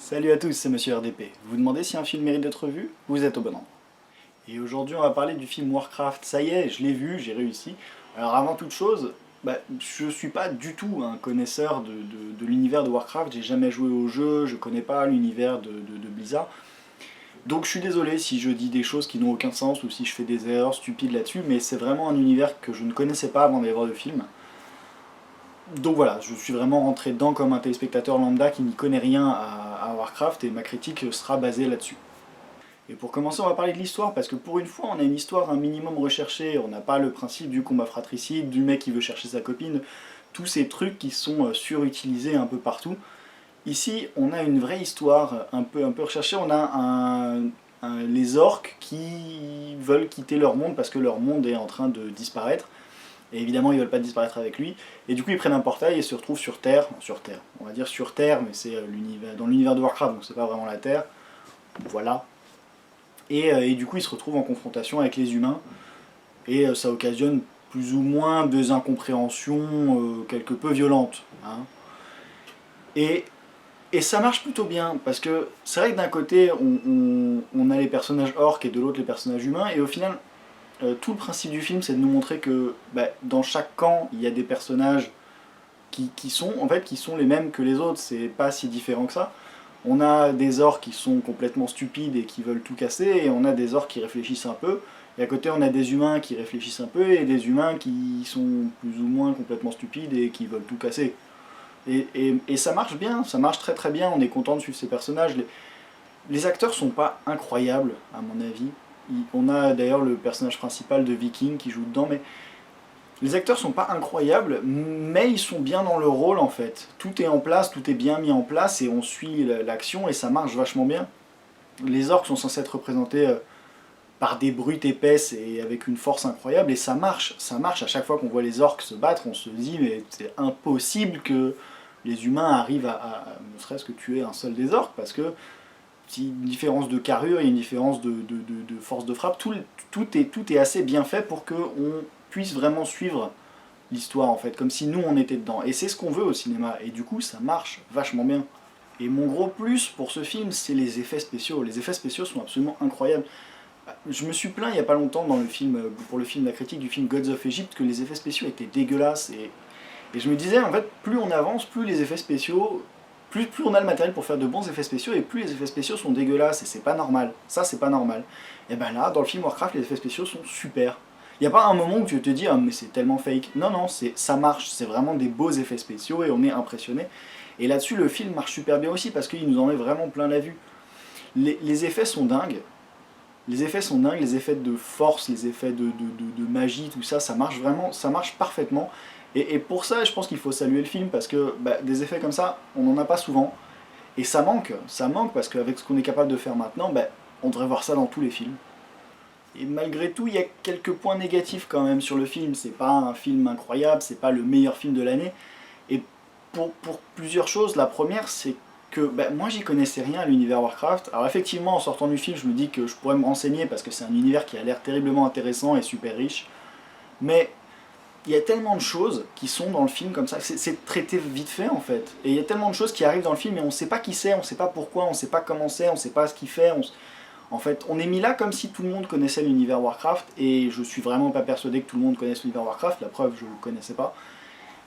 Salut à tous, c'est Monsieur RDP. Vous vous demandez si un film mérite d'être vu? Vous êtes au bon endroit. Et aujourd'hui on va parler du film Warcraft. Ça y est, je l'ai vu, j'ai réussi. Alors avant toute chose, je suis pas du tout un connaisseur de l'univers de Warcraft, j'ai jamais joué au jeu, je connais pas l'univers de Blizzard. Donc je suis désolé si je dis des choses qui n'ont aucun sens ou si je fais des erreurs stupides là-dessus, mais c'est vraiment un univers que je ne connaissais pas avant d'aller voir le film. Donc voilà, je suis vraiment rentré dedans comme un téléspectateur lambda qui n'y connaît rien à Warcraft et ma critique sera basée là-dessus. Et pour commencer, on va parler de l'histoire parce que pour une fois, on a une histoire un minimum recherchée. On n'a pas le principe du combat fratricide, du mec qui veut chercher sa copine, tous ces trucs qui sont surutilisés un peu partout. Ici, on a une vraie histoire un peu recherchée. On a les orques qui veulent quitter leur monde parce que leur monde est en train de disparaître. Et évidemment, ils veulent pas disparaître avec lui. Et du coup, ils prennent un portail et se retrouvent sur Terre. Sur Terre, on va dire sur Terre, mais c'est dans l'univers de Warcraft, donc c'est pas vraiment la Terre. Voilà. Et du coup, ils se retrouvent en confrontation avec les humains. Et ça occasionne plus ou moins des incompréhensions quelque peu violentes. Hein. Et, et ça marche plutôt bien, parce que c'est vrai que d'un côté, on a les personnages orques et de l'autre les personnages humains. Et au final, tout le principe du film, c'est de nous montrer que dans chaque camp, il y a des personnages qui sont les mêmes que les autres. C'est pas si différent que ça. On a des orques qui sont complètement stupides et qui veulent tout casser, et on a des orques qui réfléchissent un peu. Et à côté, on a des humains qui réfléchissent un peu, et des humains qui sont plus ou moins complètement stupides et qui veulent tout casser. Et ça marche bien, ça marche très très bien, on est content de suivre ces personnages. Les acteurs sont pas incroyables, à mon avis. On a d'ailleurs le personnage principal de Viking qui joue dedans, mais les acteurs sont pas incroyables, mais ils sont bien dans le rôle en fait. Tout est en place, tout est bien mis en place et on suit l'action et ça marche vachement bien. Les orques sont censés être représentés par des brutes épaisses et avec une force incroyable et ça marche à chaque fois qu'on voit les orques se battre, on se dit mais c'est impossible que les humains arrivent à ne serait-ce que tuer un seul des orques parce que il y a une différence de carrure, il y a une différence de force de frappe, tout est assez bien fait pour qu'on puisse vraiment suivre l'histoire en fait, comme si nous on était dedans. Et c'est ce qu'on veut au cinéma, et du coup ça marche vachement bien. Et mon gros plus pour ce film, c'est les effets spéciaux. Les effets spéciaux sont absolument incroyables. Je me suis plaint il n'y a pas longtemps dans le film, pour le film, la critique du film Gods of Egypt, que les effets spéciaux étaient dégueulasses. Et je me disais, en fait, plus on avance, plus les effets spéciaux plus on a le matériel pour faire de bons effets spéciaux et plus les effets spéciaux sont dégueulasses et c'est pas normal. Ça c'est pas normal. Et ben là, dans le film Warcraft, les effets spéciaux sont super. Il n'y a pas un moment où tu te dis ah mais c'est tellement fake. Non non, ça marche, c'est vraiment des beaux effets spéciaux et on est impressionné. Et là-dessus le film marche super bien aussi parce qu'il nous en met vraiment plein la vue. Les effets sont dingues. Les effets sont dingues, les effets de force, les effets de magie, tout ça, ça marche vraiment, ça marche parfaitement. Et pour ça, je pense qu'il faut saluer le film parce que des effets comme ça, on n'en a pas souvent. Et ça manque parce qu'avec ce qu'on est capable de faire maintenant, on devrait voir ça dans tous les films. Et malgré tout, il y a quelques points négatifs quand même sur le film. C'est pas un film incroyable, c'est pas le meilleur film de l'année. Et pour plusieurs choses, la première, c'est que moi j'y connaissais rien à l'univers Warcraft. Alors effectivement, en sortant du film, je me dis que je pourrais me renseigner parce que c'est un univers qui a l'air terriblement intéressant et super riche. Mais il y a tellement de choses qui sont dans le film comme ça, c'est traité vite fait en fait. Et il y a tellement de choses qui arrivent dans le film et on sait pas qui c'est, on sait pas pourquoi, on sait pas comment c'est, on sait pas ce qu'il fait. En fait, on est mis là comme si tout le monde connaissait l'univers Warcraft et je suis vraiment pas persuadé que tout le monde connaisse l'univers Warcraft, la preuve je le connaissais pas.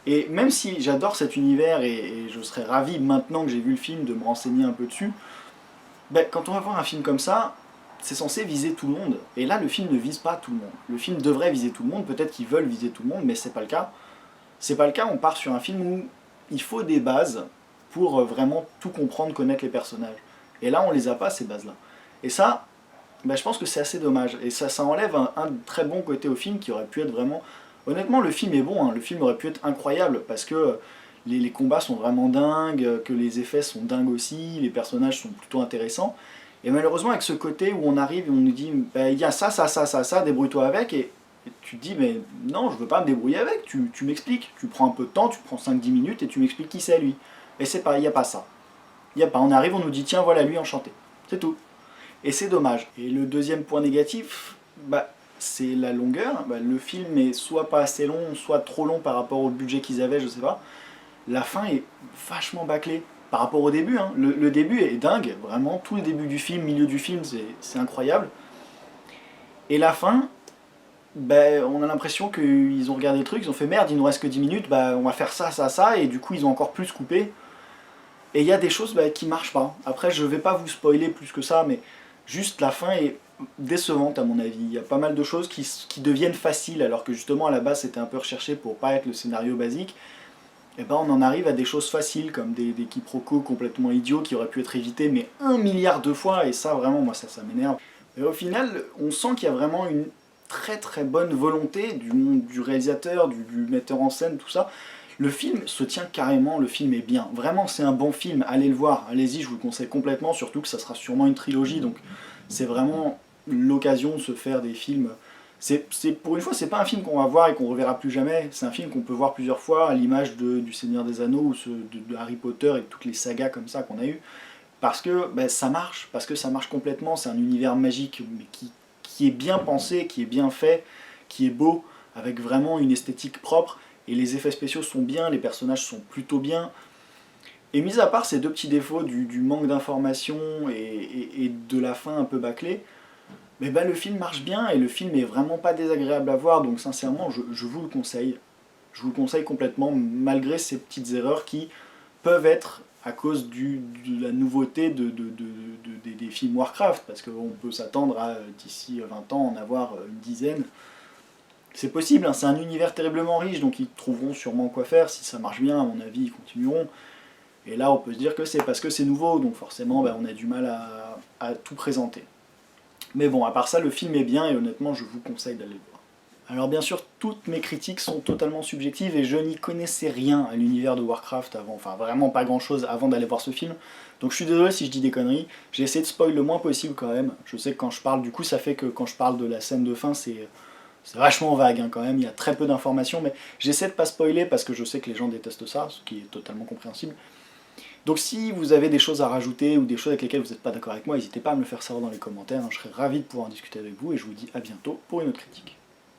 Et même si j'adore cet univers et je serais ravi maintenant que j'ai vu le film de me renseigner un peu dessus, quand on va voir un film comme ça, c'est censé viser tout le monde. Et là, le film ne vise pas tout le monde. Le film devrait viser tout le monde, peut-être qu'ils veulent viser tout le monde, mais c'est pas le cas. C'est pas le cas, on part sur un film où il faut des bases pour vraiment tout comprendre, connaître les personnages. Et là, on les a pas, ces bases-là. Et ça, je pense que c'est assez dommage. Et ça enlève un très bon côté au film qui aurait pu être vraiment... Honnêtement, le film est bon, hein. Le film aurait pu être incroyable, parce que les combats sont vraiment dingues, que les effets sont dingues aussi, les personnages sont plutôt intéressants. Et malheureusement, avec ce côté où on arrive et on nous dit il y a ça, débrouille-toi avec, et tu te dis mais non, je veux pas me débrouiller avec, tu m'expliques, tu prends un peu de temps, tu prends 5-10 minutes et tu m'expliques qui c'est lui. Et c'est pas, il n'y a pas ça. Il y a pas, on arrive, on nous dit tiens voilà lui enchanté. C'est tout. Et c'est dommage. Et le deuxième point négatif, c'est la longueur. Le film est soit pas assez long, soit trop long par rapport au budget qu'ils avaient, je sais pas. La fin est vachement bâclée. par rapport au début, hein. Le début est dingue, vraiment, tout le début du film, milieu du film, c'est incroyable. Et la fin, ben, on a l'impression qu'ils ont regardé le truc, ils ont fait merde, il nous reste que 10 minutes, ben, on va faire ça, ça, ça, et du coup ils ont encore plus coupé. Et il y a des choses ben, qui marchent pas. Après, je vais pas vous spoiler plus que ça, mais juste la fin est décevante à mon avis. Il y a pas mal de choses qui deviennent faciles, alors que justement à la base c'était un peu recherché pour pas être le scénario basique. Et ben on en arrive à des choses faciles, comme des quiproquos complètement idiots qui auraient pu être évités, mais 1 milliard de fois, et ça vraiment, moi ça m'énerve. Et au final, on sent qu'il y a vraiment une très très bonne volonté du réalisateur, du metteur en scène, tout ça. Le film se tient carrément, le film est bien. Vraiment, c'est un bon film, allez le voir, allez-y, je vous le conseille complètement, surtout que ça sera sûrement une trilogie, donc c'est vraiment l'occasion de se faire des films. Pour une fois, c'est pas un film qu'on va voir et qu'on reverra plus jamais, c'est un film qu'on peut voir plusieurs fois, à l'image du Seigneur des Anneaux, ou de Harry Potter et de toutes les sagas comme ça qu'on a eues, parce que ben, ça marche, parce que ça marche complètement, c'est un univers magique, mais qui est bien pensé, qui est bien fait, qui est beau, avec vraiment une esthétique propre, et les effets spéciaux sont bien, les personnages sont plutôt bien. Et mis à part ces deux petits défauts du manque d'information et de la fin un peu bâclée, mais ben, le film marche bien et le film est vraiment pas désagréable à voir, donc sincèrement je vous le conseille. Je vous le conseille complètement, malgré ces petites erreurs qui peuvent être à cause de la nouveauté des films Warcraft, parce qu'on peut s'attendre à, d'ici 20 ans, en avoir une dizaine. C'est possible, hein, c'est un univers terriblement riche, donc ils trouveront sûrement quoi faire. Si ça marche bien, à mon avis, ils continueront. Et là, on peut se dire que c'est parce que c'est nouveau, donc forcément, ben, on a du mal à tout présenter. Mais bon, à part ça, le film est bien, et honnêtement, je vous conseille d'aller le voir. Alors bien sûr, toutes mes critiques sont totalement subjectives, et je n'y connaissais rien à l'univers de Warcraft avant, enfin vraiment pas grand chose avant d'aller voir ce film. Donc je suis désolé si je dis des conneries, j'ai essayé de spoil le moins possible quand même. Je sais que quand je parle, du coup ça fait que quand je parle de la scène de fin, c'est vachement vague hein, quand même, il y a très peu d'informations, mais j'essaie de pas spoiler parce que je sais que les gens détestent ça, ce qui est totalement compréhensible. Donc si vous avez des choses à rajouter ou des choses avec lesquelles vous n'êtes pas d'accord avec moi, n'hésitez pas à me le faire savoir dans les commentaires, hein, je serai ravi de pouvoir en discuter avec vous et je vous dis à bientôt pour une autre critique.